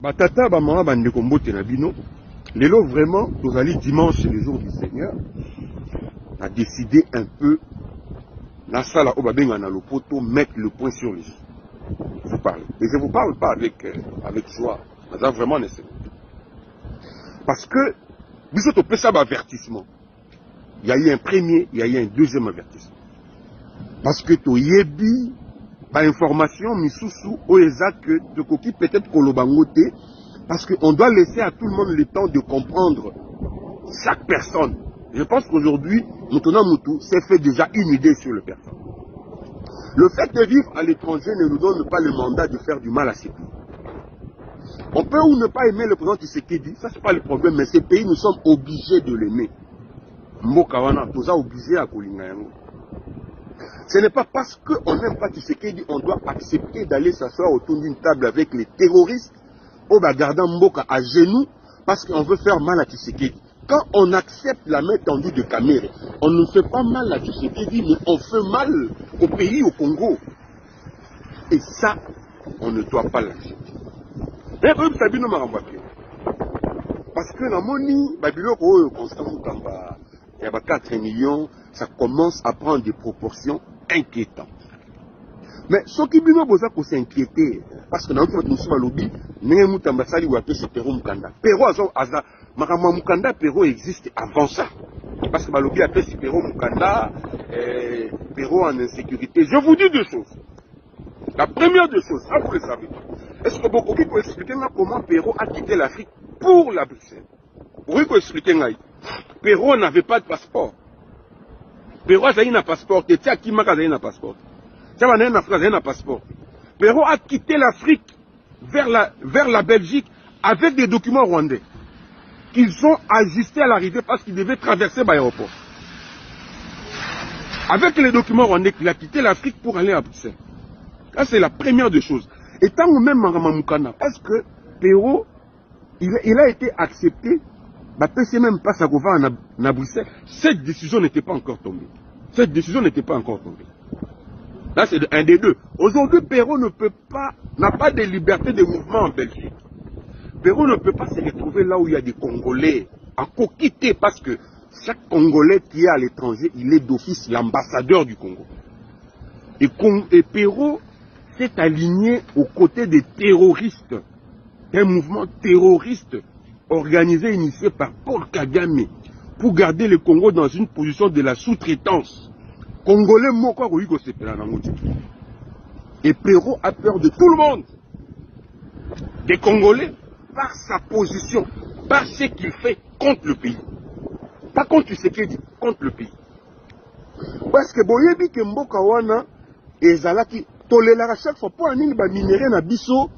Batata, maman, bande kombote na bino. Lelo vraiment, nous allons dimanche, le jour du Seigneur, a décidé un peu, na sala obabenga na lopoto, mettre le point sur les i. Vous parlez. Et je vous parle pas avec joie. Mais vraiment nécessaire. Parce que, vous êtes au ça avertissement. Il y a eu un premier, il y a eu un deuxième avertissement. Parce que tu yebi, par information, misusu, oeza que de coquille peut-être kolobangote, parce qu'on doit laisser à tout le monde le temps de comprendre chaque personne. Je pense qu'aujourd'hui, Moutouna Moutou s'est fait déjà une idée sur le personne. Le fait de vivre à l'étranger ne nous donne pas le mandat de faire du mal à ces pays. On peut ou ne pas aimer le président Tshisekedi, ça c'est pas le problème, mais ces pays, nous sommes obligés de l'aimer. Mbokawana, tout ça obligé à Kolingayango. Ce n'est pas parce qu'on n'aime pas Tshisekedi, on doit accepter d'aller s'asseoir autour d'une table avec les terroristes, au gardant Mboka à genoux, parce qu'on veut faire mal à Tshisekedi. Quand on accepte la main tendue de Kamere, on ne fait pas mal à Tshisekedi, mais on fait mal au pays, au Congo. Et ça, on ne doit pas l'accepter. Mais eux, ça vient de m'arranger. Parce que la monnaie, il y a 4 millions, ça commence à prendre des proportions inquiétantes. Mais ce qui est s'inquiéter, parce que dans notre lobby, nous avons c'est Perro Mukanda. Perro Mukanda, Perro existe avant ça. Parce que le lobby appelle c'est Perro Mukanda, Perro en insécurité. Je vous dis deux choses. La première des choses, ça vous le savez. Est-ce que beaucoup peut expliquer comment Perro a quitté l'Afrique pour la Bruxelles? Vous pouvez expliquer Perro n'avait pas de passeport. Perro a un passeport. Tétia Kimaka a un passeport. Un passeport. Perro a quitté l'Afrique vers la Belgique avec des documents rwandais qu'ils ont ajustés à l'arrivée parce qu'ils devaient traverser l'aéroport. Avec les documents rwandais, il a quitté l'Afrique pour aller à Bruxelles. Ça, c'est la première des choses. Et tant ou même Maramamukana, parce que Perro, il a été accepté, c'est même pas ça qu'on va à Bruxelles. Cette décision n'était pas encore tombée. Cette décision n'était pas encore tombée. Là, c'est un des deux. Aujourd'hui, Perro n'a pas de liberté de mouvement en Belgique. Perro ne peut pas se retrouver là où il y a des Congolais à coquiter parce que chaque Congolais qui est à l'étranger, il est d'office l'ambassadeur du Congo. Et Perro s'est aligné aux côtés des terroristes, un mouvement terroriste organisé, initié par Paul Kagame pour garder le Congo dans une position de la sous-traitance. Congolais moko ko sepela na ngoti. Et Perro a peur de tout le monde. Des Congolais par sa position, par ce qu'il fait contre le pays. Pas contre ce qu'il dit, contre le pays. Parce que boyebi ke mboka wana ezalaki tolela chaque fois pour anini ba minéré na biso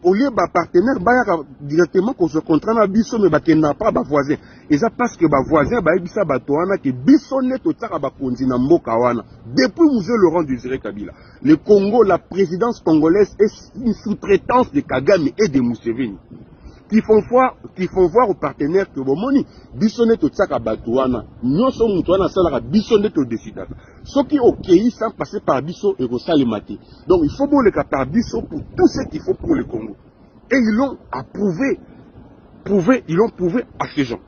au lieu ba partenaire ba directement qu'on se contrat na biso mais ba kenda pas ba voisin. Et ça parce que ba voisin ba ebisa bato wana ke biso neto tsaka ba konzi na mboka wana. Depuis Monsieur Laurent Désiré Kabila, le Congo, la présidence congolaise est une sous-traitance de Kagame et de Museveni. Qui font voir aux partenaires que bomoni biso neto tsaka bato wana. Nyoso muto wana sala biso neto décida. Ceux qui ok sans passer par biso et Rosalimate. Donc il faut le cas par biso pour tout ce qu'il faut pour le Congo. Et ils l'ont approuvé. Ils l'ont prouvé à ces gens.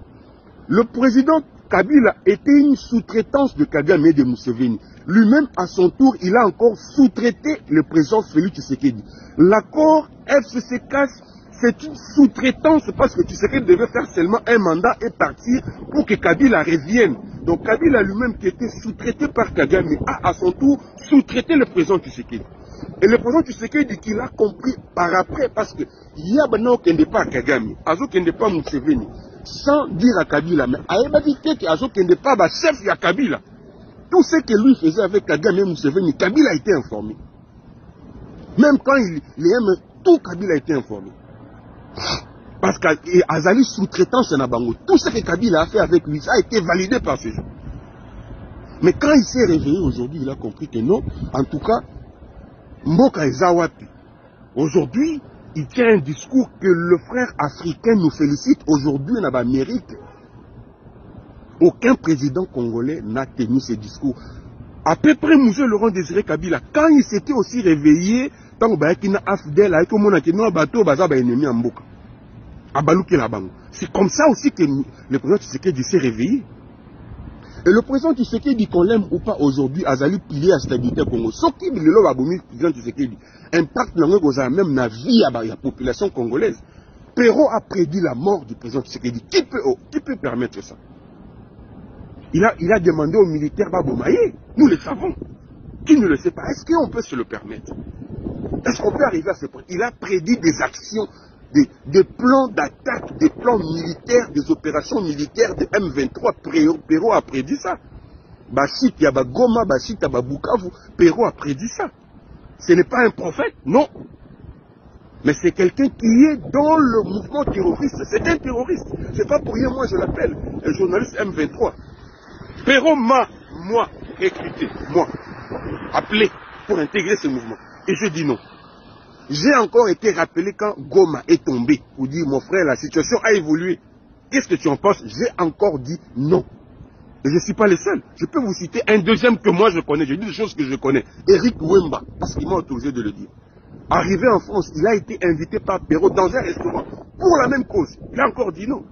Le président Kabila était une sous-traitance de Kagame et de Museveni. Lui-même, à son tour, il a encore sous-traité le président Félix Tshisekedi. L'accord FCC-CAS, c'est une sous-traitance parce que Tshisekedi devait faire seulement un mandat et partir pour que Kabila revienne. Donc Kabila lui-même qui était sous-traité par Kagame a à son tour sous-traité le président Tshisekedi. Et le président Tshisekedi qu'il a compris par après parce que il y a maintenant qu'il n'est pas Kagame, Azo qu'il n'est pas Museveni, sans dire à Kabila, mais à éviter qu'Azo qu'il n'est pas chef de Kabila. Tout ce que lui faisait avec Kagame et Museveni, Kabila a été informé. Même quand il aime, tout Kabila a été informé. Parce qu'Azali sous-traitance en Abango, tout ce que Kabila a fait avec lui, ça a été validé par ces gens. Mais quand il s'est réveillé aujourd'hui, il a compris que non, en tout cas, Mboka Ezawapi, aujourd'hui, il tient un discours que le frère africain nous félicite. Aujourd'hui, on a mérite. Aucun président congolais n'a tenu ce discours. À peu près, M. Laurent Désiré Kabila, quand il s'était aussi réveillé Tant que na afdel, avec mon akino bateau, baza ba ennemi en mboka. Abalouki la bango. C'est comme ça aussi que le président Tshisekedi s'est réveillé. Et le président Tshisekedi, qu'on l'aime ou pas aujourd'hui, a zali pilier à stabilité Congo. Ce qui le lo baboumi président Tshisekedi, impact n'a même la vie à la population congolaise. Perrault a prédit la mort du président Tshisekedi. Qui peut permettre ça? Il a demandé aux militaires Babomaye. Nous le savons. Qui ne le sait pas? Est-ce qu'on peut se le permettre? Est-ce qu'on peut arriver à ce point? Il a prédit des actions, des plans d'attaque, des plans militaires, des opérations militaires de M23. Perrault a prédit ça. Bachit Yaba Goma, Bachit Yaba Bukavu, Perrault a prédit ça. Ce n'est pas un prophète, non. Mais c'est quelqu'un qui est dans le mouvement terroriste. C'est un terroriste. C'est pas pour rien, moi je l'appelle un journaliste M23. Perrault m'a, moi, recruté, moi, appelé pour intégrer ce mouvement. Et je dis non. J'ai encore été rappelé quand Goma est tombé pour dire, mon frère, la situation a évolué. Qu'est-ce que tu en penses? J'ai encore dit non. Et je ne suis pas le seul. Je peux vous citer un deuxième que moi je connais. Je dis des choses que je connais. Eric Wemba, parce qu'il m'a autorisé de le dire. Arrivé en France, il a été invité par Perrault dans un restaurant pour la même cause. Il a encore dit non.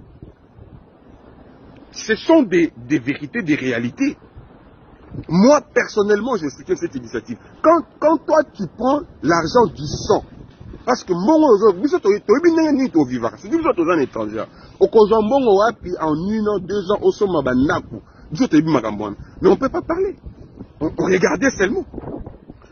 Ce sont des vérités, des réalités. Moi, personnellement, je soutiens cette initiative. Quand toi, tu prends l'argent du sang, parce que moi, aujourd'hui, c'est un étranger. Au Kojambon, en 1 an, 2 ans, au sommet, mais on ne peut pas parler. On regardait seulement.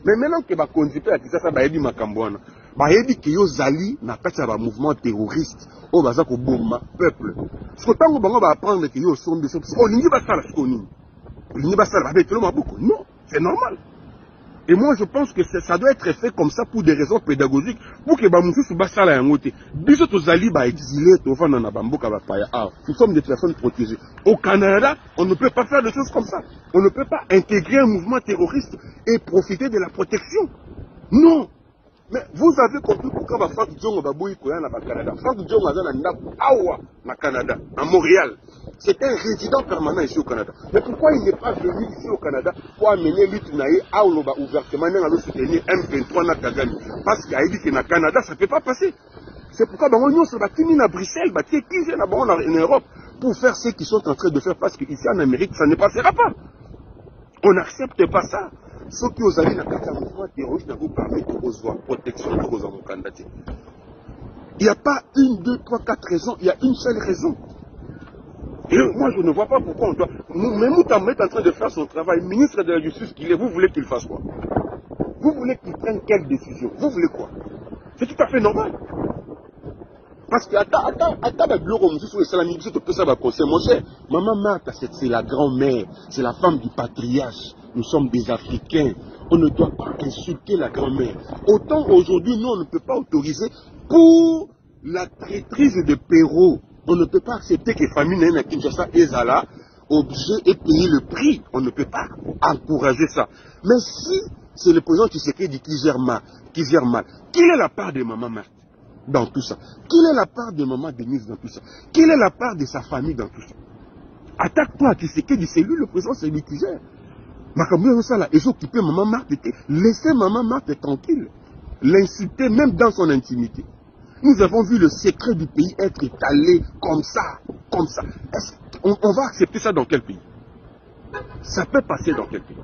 Mais maintenant que va conduire à ça, va aider Makambouana. Va aider que yo zali na kati ya mouvement terroriste. O baza ko bomba peuple. Ce que tango bango va apprendre que yo sont des on n'y va pas la skoni. On n'y va pas avec le maboko. Non, c'est normal. Et moi je pense que ça doit être fait comme ça pour des raisons pédagogiques pour que bamusu su basala yangote. Biso to zali ba exilé to fana na bamboka ba paya. Ah, nous sommes des personnes protégées. Au Canada, on ne peut pas faire des choses comme ça. On ne peut pas intégrer un mouvement terroriste et profiter de la protection. Non. Mais vous avez compris pourquoi Franck Diongo Baboui Koya na Canada. Franck Diongo a na Awa na Canada, à Montréal. C'est un résident permanent ici au Canada. Mais pourquoi il n'est pas venu ici au Canada pour amener l'Utnaï à Oloba ouvertement à soutenir M23 na Kagame? Parce qu'il a dit que na Canada, ça ne peut pas passer. C'est pourquoi on se bat à Bruxelles, qui viennent en Europe pour faire ce qu'ils sont en train de faire. Parce qu'ici en Amérique, ça ne passera pas. On n'accepte pas ça. Ceux qui ont allé dans le mouvement terroriste vous permettent de protection de vos candidates. Il n'y a pas 1, 2, 3, 4 raisons, il y a une seule raison. Et moi, je ne vois pas pourquoi on doit. Mais Moutamba est en train de faire son travail. Ministre de la Justice qu'il est, vous voulez qu'il fasse quoi? Vous voulez qu'il prenne quelle décision? Vous voulez quoi? C'est tout à fait normal. Parce que, mon cher, Maman Martha, c'est la grand-mère, c'est la femme du patriarche. Nous sommes des Africains. On ne doit pas insulter la grand-mère. Autant aujourd'hui, nous, on ne peut pas autoriser pour la traîtrise de Perrault. On ne peut pas accepter que famille Naïna Kinshasa et Zala objet et payer le prix. On ne peut pas encourager ça. Mais si c'est le président Tshisekedi qui gère mal, quelle est la part de Maman Martha dans tout ça? Quelle est la part de Maman Denise dans tout ça? Quelle est la part de sa famille dans tout ça? Attaque-toi à Tshisekedi, c'est lui le président, c'est lui qui gère. Ils occupaient Maman Marthe, laissez Maman Marthe tranquille. L'insulter même dans son intimité. Nous avons vu le secret du pays être étalé comme ça, comme ça. On va accepter ça dans quel pays? Ça peut passer dans quel pays?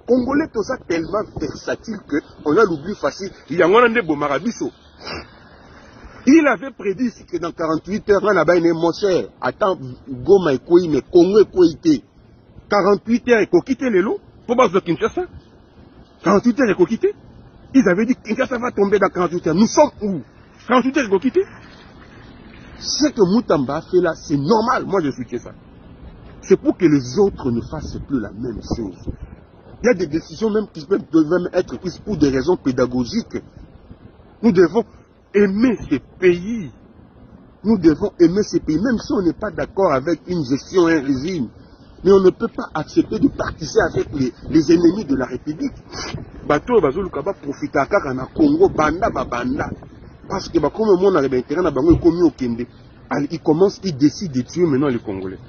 Congolais, tout ça tellement versatile qu'on a l'oubli facile. Il y a un Bomarabiso. Il avait prédit ici que dans 48 heures, on a mon cher, attends, Goma et Koui, mais Congo et Koïté. 48 heures, il faut quitter les lots pour base de Kinshasa. 48 heures, il faut quitter. Ils avaient dit que Kinshasa va tomber dans 48 heures. Nous sommes où? 48 heures, il faut quitter. Ce que Moutamba a fait là, c'est normal. Moi, je soutiens ça. C'est pour que les autres ne fassent plus la même chose. Il y a des décisions même qui peuvent même être prises pour des raisons pédagogiques. Nous devons aimer ces pays. Nous devons aimer ces pays, même si on n'est pas d'accord avec une gestion, un régime. Mais on ne peut pas accepter de partager avec les ennemis de la République. Bateau Bazou Lukaba profite à Karana Congo, Banda, Babanda. Parce que comme le monde a l'intérêt, il commence, il décide de tuer maintenant les Congolais.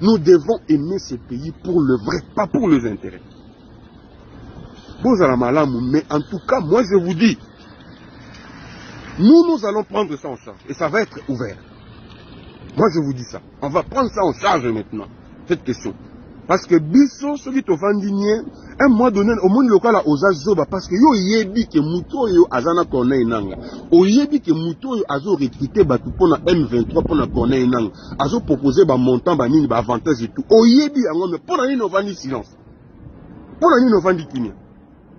Nous devons aimer ces pays pour le vrai, pas pour les intérêts. Pose à la malam, mais en tout cas, moi je vous dis, nous allons prendre ça en charge. Et ça va être ouvert. Moi je vous dis ça. On va prendre ça en charge maintenant, cette question. Parce que biso, ceux qui te vendent un mois donné, au monde local à Oza Zoba, parce que yo yebi ke muto yo azana kone inanga. O yebi ke muto yo azo recruter batu pona M23 pona kone inanga. Azo proposer ba montant, ba nini, ba avantage et tout. O yebi yango, mais pona nini ovandi silence. Pona nini ovandi kimia.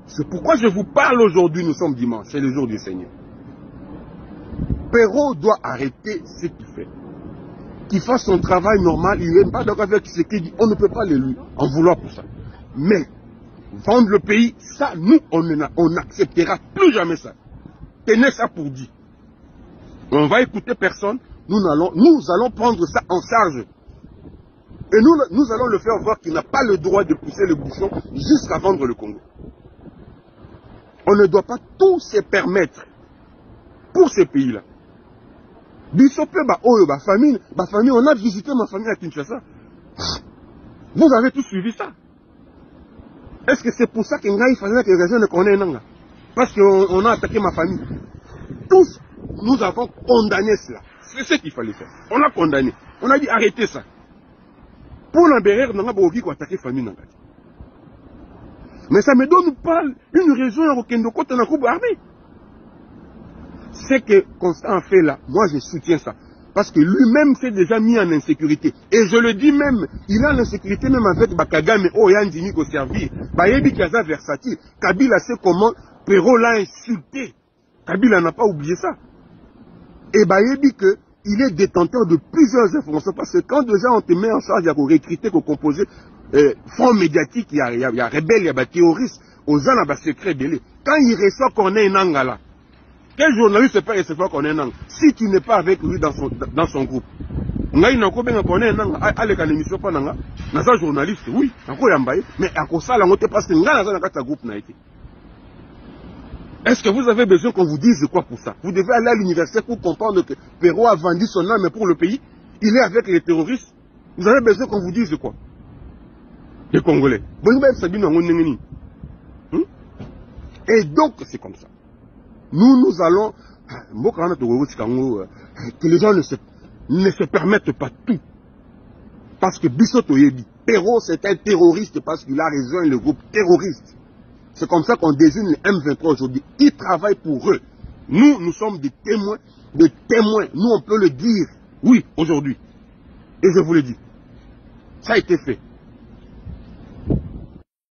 C'est pourquoi je vous parle aujourd'hui, nous sommes dimanche, c'est le jour du Seigneur. Perrault doit arrêter ce qu'il fait. Qu'il fasse son travail normal, il n'est pas d'accord avec ce qu'il dit. On ne peut pas lui en vouloir pour ça. Mais, vendre le pays, ça, nous, on n'acceptera plus jamais ça. Tenez ça pour dit. On va écouter personne, nous allons prendre ça en charge. Et nous allons le faire voir qu'il n'a pas le droit de pousser le bouchon jusqu'à vendre le Congo. On ne doit pas tout se permettre pour ces pays-là. Famille, on a visité ma famille à Kinshasa. Vous avez tous suivi ça. Est-ce que c'est pour ça qu'il fallait que les gens ne connaissent pas? Parce qu'on a attaqué ma famille. Tous, nous avons condamné cela. C'est ce qu'il fallait faire. On a condamné. On a dit arrêtez ça. Pour l'embérer, on a dit attaquer la famille. Mais ça ne me donne pas une raison à aucun côté dans la groupe armé. C'est que Constant a fait là, moi je soutiens ça. Parce que lui-même s'est déjà mis en insécurité. Et je le dis même, il est en insécurité même avec Bakagame, Oyandini qui servir. Bayebi Kaza versatile. Kabila sait comment Perrault l'a insulté. Kabila n'a pas oublié ça. Et Bayebi qu'il est détenteur de plusieurs informations. Parce que quand déjà on te met en charge, il y a qu'on recruter, qu'on composer fonds médiatiques, il y a rebelles, il y a terroristes, aux gens à secret délai. Quand il reçoit qu'on est un angala. Quel journaliste peut recevoir qu'on est un angle si tu n'es pas avec lui dans son groupe? On a une émission pas un journaliste, oui, mais à cause ça, parce que un groupe. Est-ce que vous avez besoin qu'on vous dise quoi pour ça? Vous devez aller à l'université pour comprendre que Perrault a vendu son âme pour le pays. Il est avec les terroristes. Vous avez besoin qu'on vous dise quoi? Les Congolais. Et donc, c'est comme ça. Nous allons, que les gens ne se permettent pas tout. Parce que Bissoto Yebi, Perrault c'est un terroriste parce qu'il a rejoint le groupe terroriste. C'est comme ça qu'on désigne les M23 aujourd'hui. Ils travaillent pour eux. Nous sommes des témoins. Nous, on peut le dire, oui, aujourd'hui. Et je vous le dis. Ça a été fait.